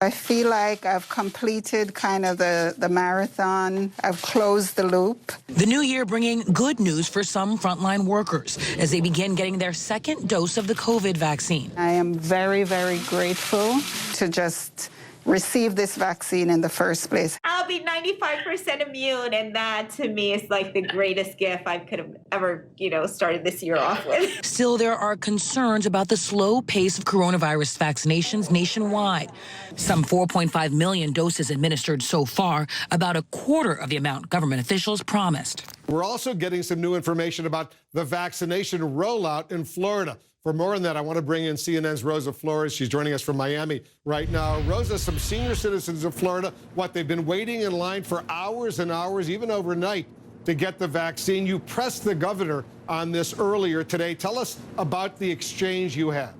I feel like I've completed kind of the marathon. I've closed the loop. The new year bringing good news for some frontline workers as they begin getting their second dose of the COVID vaccine. I am very, very grateful to just receive this vaccine in the first place. I'll be 95% immune, and that to me is like the greatest gift I could have ever, started this year off with. Still, there are concerns about the slow pace of coronavirus vaccinations nationwide. Some 4.5 million doses administered so far, about a quarter of the amount government officials promised. We're also getting some new information about the vaccination rollout in Florida. For more on that, I want to bring in CNN's Rosa Flores. She's joining us from Miami right now. Rosa, some senior citizens of Florida, they've been waiting in line for hours and hours, even overnight, to get the vaccine. You pressed the governor on this earlier today. Tell us about the exchange you had.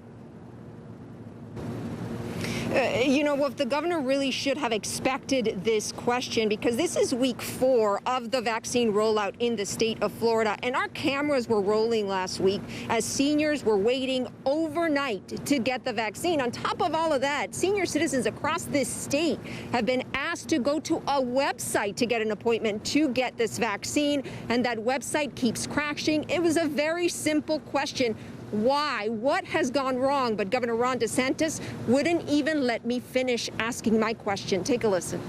The governor really should have expected this question, because this is week 4 of the vaccine rollout in the state of Florida. And our cameras were rolling last week as seniors were waiting overnight to get the vaccine. On top of all of that, senior citizens across this state have been asked to go to a website to get an appointment to get this vaccine. And that website keeps crashing. It was a very simple question. Why? What has gone wrong? But Governor Ron DeSantis wouldn't even let me finish asking my question. Take a listen.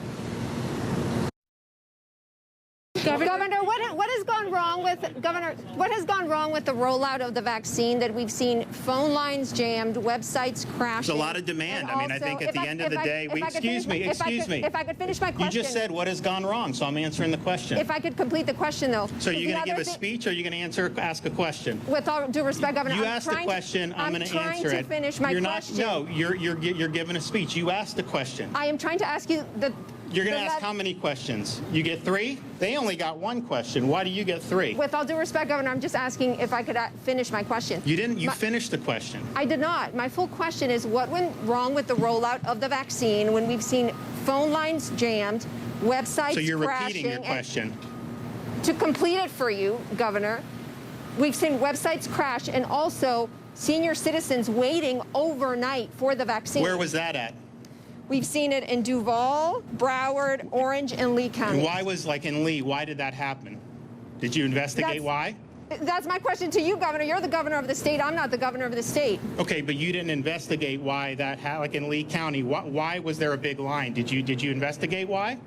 Governor, what has gone wrong with the rollout of the vaccine that we've seen phone lines jammed, websites crashing? There's a lot of demand. I think at the end of the day, excuse me. If I could finish my question. You just said what has gone wrong, so I'm answering the question. If I could complete the question, though. So you're going to give a speech, or you're going to ask a question? With all due respect, Governor, you asked a question. I'm going to answer it. I'm trying to finish my question. No, you're giving a speech. You asked a question. I am trying to ask you the. You're going to ask how many questions? You get 3? They only got 1 question. Why do you get 3? With all due respect, Governor, I'm just asking if I could finish my question. You didn't. You finished the question. I did not. My full question is, what went wrong with the rollout of the vaccine when we've seen phone lines jammed, websites crashing? So you're repeating your question. To complete it for you, Governor, we've seen websites crash and also senior citizens waiting overnight for the vaccine. Where was that at? We've seen it in Duval, Broward, Orange, and Lee County. And why was, in Lee, why did that happen? Did you investigate why? That's my question to you, Governor. You're the governor of the state. I'm not the governor of the state. Okay, but you didn't investigate why that happened, in Lee County. Why was there a big line? Did you investigate why?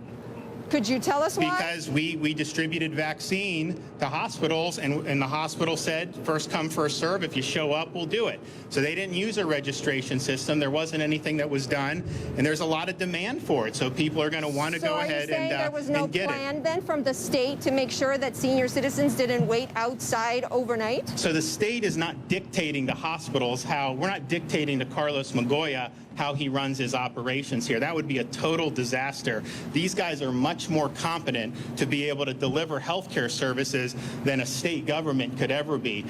Could you tell us why? Because we distributed vaccine to hospitals, and the hospital said, first come, first serve. If you show up, we'll do it. So they didn't use a registration system. There wasn't anything that was done, and there's a lot of demand for it. So people are going to want to go ahead and get it. So are you saying there was no plan then from the state to make sure that senior citizens didn't wait outside overnight? So the state is not dictating to hospitals we're not dictating to Carlos Magoya how he runs his operations here. That would be a total disaster. These guys are much more competent to be able to deliver healthcare services than a state government could ever be.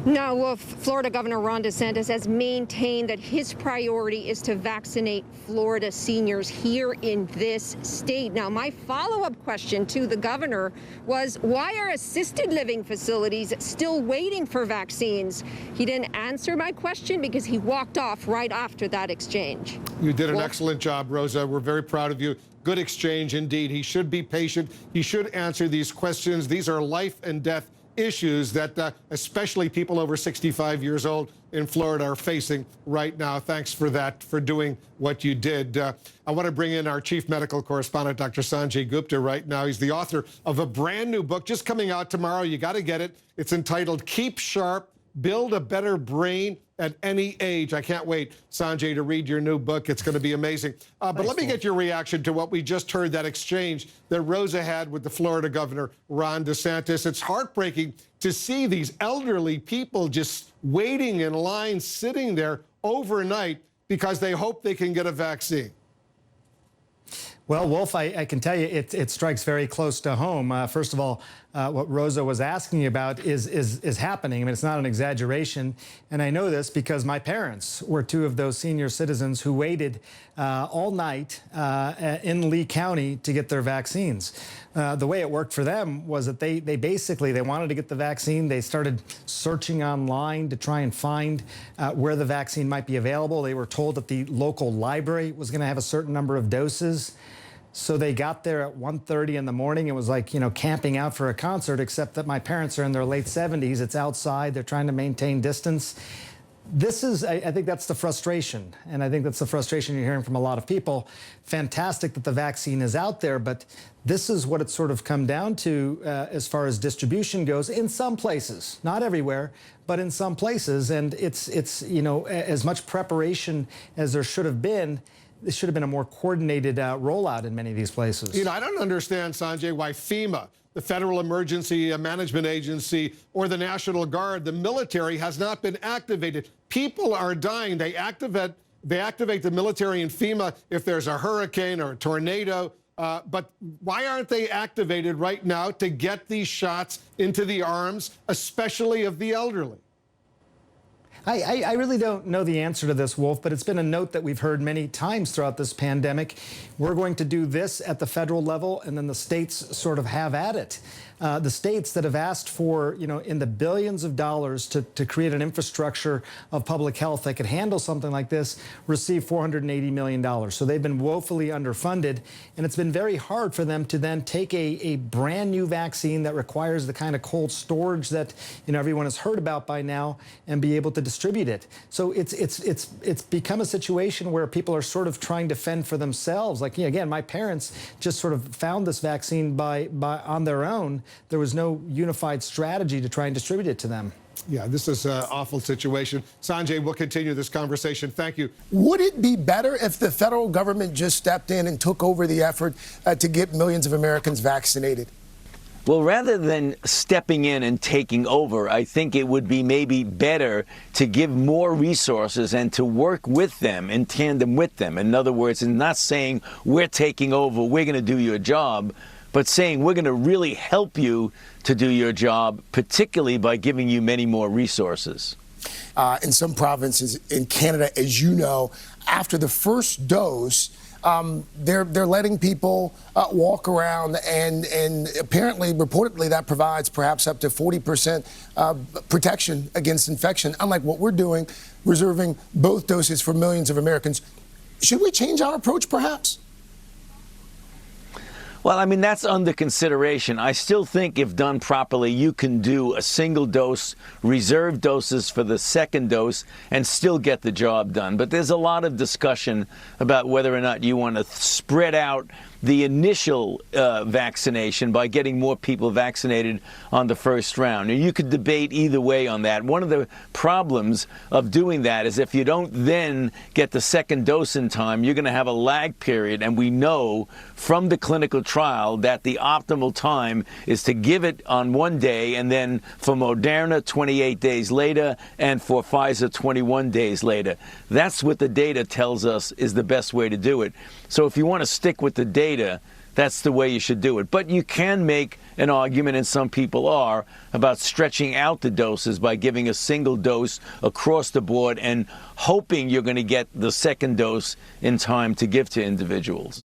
Now, Florida Governor Ron DeSantis has maintained that his priority is to vaccinate Florida seniors here in this state. Now, my follow-up question to the governor was, why are assisted living facilities still waiting for vaccines? He didn't answer my question because he walked off right after that exchange. You did an excellent job, Rosa. We're very proud of you. Good exchange indeed. He should be patient. He should answer these questions. These are life and death issues that especially people over 65 years old in Florida are facing right now. Thanks for that, for doing what you did. I want to bring in our chief medical correspondent, Dr. Sanjay Gupta, right now. He's the author of a brand new book just coming out tomorrow. You got to get it. It's entitled Keep Sharp, Build a Better Brain at Any Age. I can't wait, Sanjay, to read your new book. It's going to be amazing. But let me get your reaction to what we just heard, that exchange that Rosa had with the Florida governor, Ron DeSantis. It's heartbreaking to see these elderly people just waiting in line, sitting there overnight because they hope they can get a vaccine. Well, Wolf, I can tell you it strikes very close to home. First of all, what Rosa was asking about is happening. I mean, it's not an exaggeration. And I know this because my parents were two of those senior citizens who waited all night in Lee County to get their vaccines. The way it worked for them was that they basically wanted to get the vaccine. They started searching online to try and find where the vaccine might be available. They were told that the local library was going to have a certain number of doses. So they got there at 1:30 in the morning. It was like, camping out for a concert, except that my parents are in their late 70s. It's outside. They're trying to maintain distance. This is, I think that's the frustration. And I think that's the frustration you're hearing from a lot of people. Fantastic that the vaccine is out there, but this is what it's sort of come down to as far as distribution goes in some places, not everywhere, but in some places. And it's as much preparation as there should have been. This should have been a more coordinated rollout in many of these places. I don't understand, Sanjay, why FEMA, the Federal Emergency Management Agency, or the National Guard, the military, has not been activated. People are dying. They activate the military and FEMA if there's a hurricane or a tornado. But why aren't they activated right now to get these shots into the arms, especially of the elderly? I really don't know the answer to this, Wolf, but it's been a note that we've heard many times throughout this pandemic. We're going to do this at the federal level, and then the states sort of have at it. The states that have asked for, in the billions of dollars to create an infrastructure of public health that could handle something like this receive $480 million. So they've been woefully underfunded, and it's been very hard for them to then take a brand new vaccine that requires the kind of cold storage that everyone has heard about by now and be able to distribute it. So it's become a situation where people are sort of trying to fend for themselves. Like, again, my parents just sort of found this vaccine by on their own. There was no unified strategy to try and distribute it to them. Yeah, this is an awful situation. Sanjay, we'll continue this conversation. Thank you. Would it be better if the federal government just stepped in and took over the effort to get millions of Americans vaccinated? Well, rather than stepping in and taking over, I think it would be maybe better to give more resources and to work with them, in tandem with them. In other words, it's not saying we're taking over, we're going to do your job, but saying we're going to really help you to do your job, particularly by giving you many more resources. In some provinces in Canada, as you know, after the first dose, they're letting people walk around, and apparently, reportedly, that provides perhaps up to 40% protection against infection, unlike what we're doing, reserving both doses for millions of Americans. Should we change our approach, perhaps? Well, I mean, that's under consideration. I still think if done properly, you can do a single dose, reserve doses for the second dose, and still get the job done. But there's a lot of discussion about whether or not you want to spread out the initial vaccination by getting more people vaccinated on the first round. And you could debate either way on that. One of the problems of doing that is if you don't then get the second dose in time, you're going to have a lag period. And we know from the clinical trial that the optimal time is to give it on one day, and then for Moderna 28 days later, and for Pfizer 21 days later. That's what the data tells us is the best way to do it. So if you want to stick with the data, that's the way you should do it. But you can make an argument, and some people are, about stretching out the doses by giving a single dose across the board and hoping you're going to get the second dose in time to give to individuals.